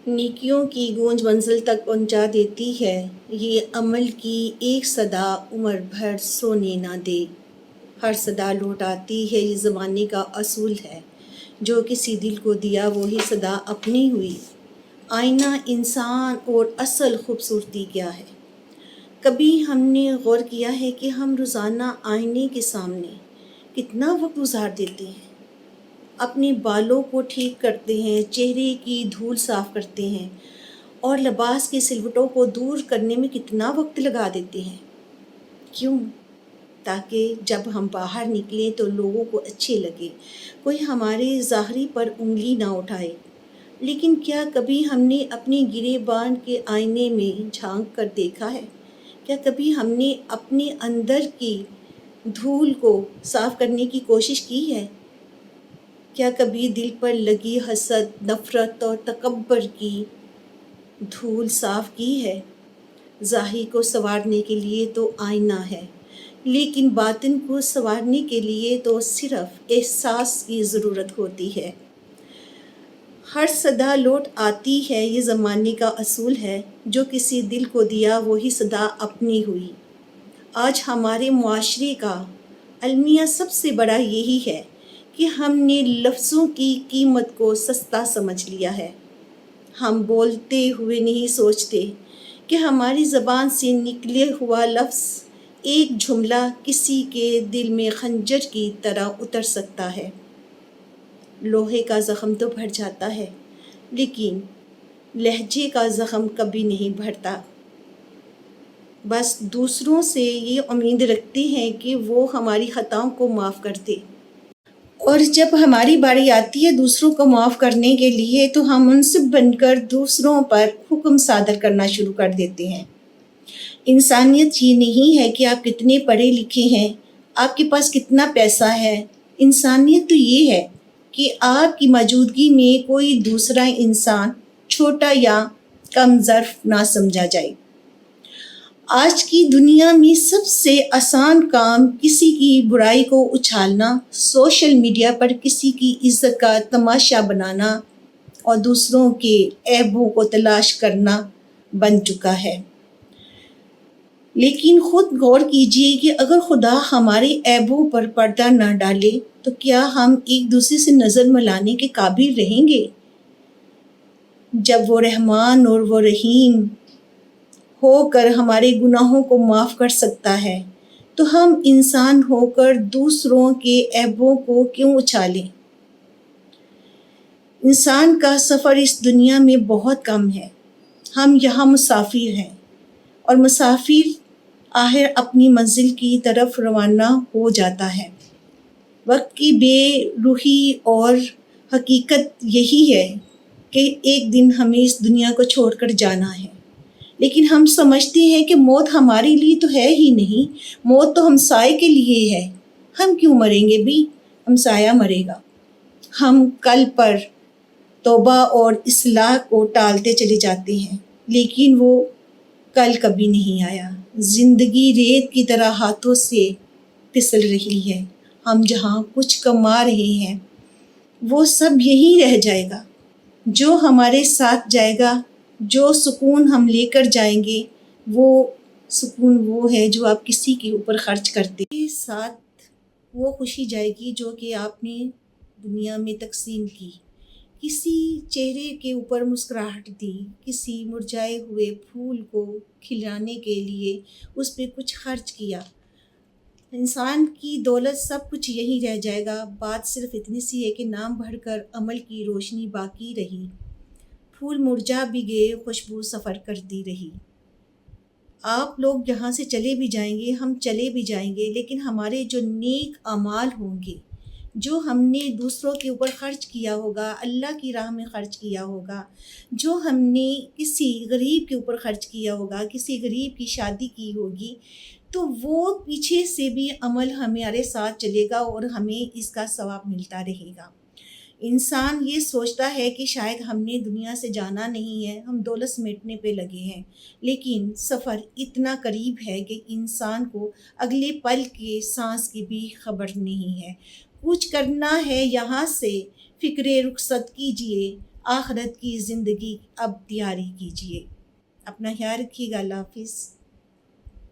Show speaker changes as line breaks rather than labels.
نیکیوں کی گونج منزل تک پہنچا دیتی ہے، یہ عمل کی ایک صدا عمر بھر سونے نہ دے۔ ہر صدا لوٹ آتی ہے، یہ زمانے کا اصول ہے، جو کسی دل کو دیا وہی صدا اپنی ہوئی۔ آئینہ انسان اور اصل خوبصورتی کیا ہے؟ کبھی ہم نے غور کیا ہے کہ ہم روزانہ آئینے کے سامنے کتنا وقت گزار دیتے ہیں؟ اپنے بالوں کو ٹھیک کرتے ہیں، چہرے کی دھول صاف کرتے ہیں اور لباس کے سلوٹوں کو دور کرنے میں کتنا وقت لگا دیتے ہیں۔ کیوں؟ تاکہ جب ہم باہر نکلیں تو لوگوں کو اچھے لگے، کوئی ہمارے ظاہری پر انگلی نہ اٹھائے۔ لیکن کیا کبھی ہم نے اپنے گریبان کے آئینے میں جھانک کر دیکھا ہے؟ کیا کبھی ہم نے اپنے اندر کی دھول کو صاف کرنے کی کوشش کی ہے؟ کیا کبھی دل پر لگی حسد، نفرت اور تکبر کی دھول صاف کی ہے؟ ظاہر کو سنوارنے کے لیے تو آئینہ ہے، لیکن باطن کو سنوارنے کے لیے تو صرف احساس کی ضرورت ہوتی ہے۔ ہر صدا لوٹ آتی ہے، یہ زمانے کا اصول ہے، جو کسی دل کو دیا وہی صدا اپنی ہوئی۔ آج ہمارے معاشرے کا المیہ سب سے بڑا یہی ہے کہ ہم نے لفظوں کی قیمت کو سستا سمجھ لیا ہے۔ ہم بولتے ہوئے نہیں سوچتے کہ ہماری زبان سے نکلے ہوا لفظ ایک جملہ کسی کے دل میں خنجر کی طرح اتر سکتا ہے۔ لوہے کا زخم تو بھر جاتا ہے، لیکن لہجے کا زخم کبھی نہیں بھرتا۔ بس دوسروں سے یہ امید رکھتے ہیں کہ وہ ہماری خطاؤں کو معاف کر دے، اور جب ہماری باری آتی ہے دوسروں کو معاف کرنے کے لیے تو ہم منصف بن کر دوسروں پر حکم صادر کرنا شروع کر دیتے ہیں۔ انسانیت یہ نہیں ہے کہ آپ کتنے پڑھے لکھے ہیں، آپ کے پاس کتنا پیسہ ہے۔ انسانیت تو یہ ہے کہ آپ کی موجودگی میں کوئی دوسرا انسان چھوٹا یا کم ظرف نہ سمجھا جائے۔ آج کی دنیا میں سب سے آسان کام کسی کی برائی کو اچھالنا، سوشل میڈیا پر کسی کی عزت کا تماشا بنانا اور دوسروں کے عیبوں کو تلاش کرنا بن چکا ہے۔ لیکن خود غور کیجئے کہ اگر خدا ہمارے عیبوں پر پردہ نہ ڈالے تو کیا ہم ایک دوسرے سے نظر ملانے کے قابل رہیں گے؟ جب وہ رحمان اور وہ رحیم ہو کر ہمارے گناہوں کو معاف کر سکتا ہے تو ہم انسان ہو کر دوسروں کے عیبوں کو کیوں اچھالیں؟ انسان کا سفر اس دنیا میں بہت کم ہے۔ ہم یہاں مسافر ہیں، اور مسافر آخر اپنی منزل کی طرف روانہ ہو جاتا ہے۔ وقت کی بے روحی اور حقیقت یہی ہے کہ ایک دن ہمیں اس دنیا کو چھوڑ کر جانا ہے، لیکن ہم سمجھتے ہیں کہ موت ہمارے لیے تو ہے ہی نہیں، موت تو ہمسائے کے لیے ہے۔ ہم کیوں مریں گے بھی؟ ہمسایہ مرے گا۔ ہم کل پر توبہ اور اصلاح کو ٹالتے چلے جاتے ہیں، لیکن وہ کل کبھی نہیں آیا۔ زندگی ریت کی طرح ہاتھوں سے پھسل رہی ہے۔ ہم جہاں کچھ کما رہے ہیں وہ سب یہیں رہ جائے گا۔ جو ہمارے ساتھ جائے گا، جو سکون ہم لے کر جائیں گے، وہ سکون وہ ہے جو آپ کسی کے اوپر خرچ کرتے ہیں۔ ساتھ وہ خوشی جائے گی جو کہ آپ نے دنیا میں تقسیم کی، کسی چہرے کے اوپر مسکراہٹ دی، کسی مرجھائے ہوئے پھول کو کھلانے کے لیے اس پہ کچھ خرچ کیا۔ انسان کی دولت سب کچھ یہیں رہ جائے گا، بات صرف اتنی سی ہے کہ نام بڑھ کر عمل کی روشنی باقی رہی۔ پھول مرجھا بھی گئے، خوشبو سفر کرتی رہی۔ آپ لوگ یہاں سے چلے بھی جائیں گے، ہم چلے بھی جائیں گے، لیکن ہمارے جو نیک اعمال ہوں گے، جو ہم نے دوسروں کے اوپر خرچ کیا ہوگا، اللہ کی راہ میں خرچ کیا ہوگا، جو ہم نے کسی غریب کے اوپر خرچ کیا ہوگا، کسی غریب کی شادی کی ہوگی، تو وہ پیچھے سے بھی عمل ہمارے ساتھ چلے گا اور ہمیں اس کا ثواب ملتا رہے گا۔ انسان یہ سوچتا ہے کہ شاید ہم نے دنیا سے جانا نہیں ہے، ہم دولت سمیٹنے پہ لگے ہیں، لیکن سفر اتنا قریب ہے کہ انسان کو اگلے پل کے سانس کی بھی خبر نہیں ہے۔ کچھ کرنا ہے یہاں سے، فکر رخصت کیجئے، آخرت کی زندگی اب تیاری کیجیے۔ اپنا خیال رکھیے گا، اللہ حافظ۔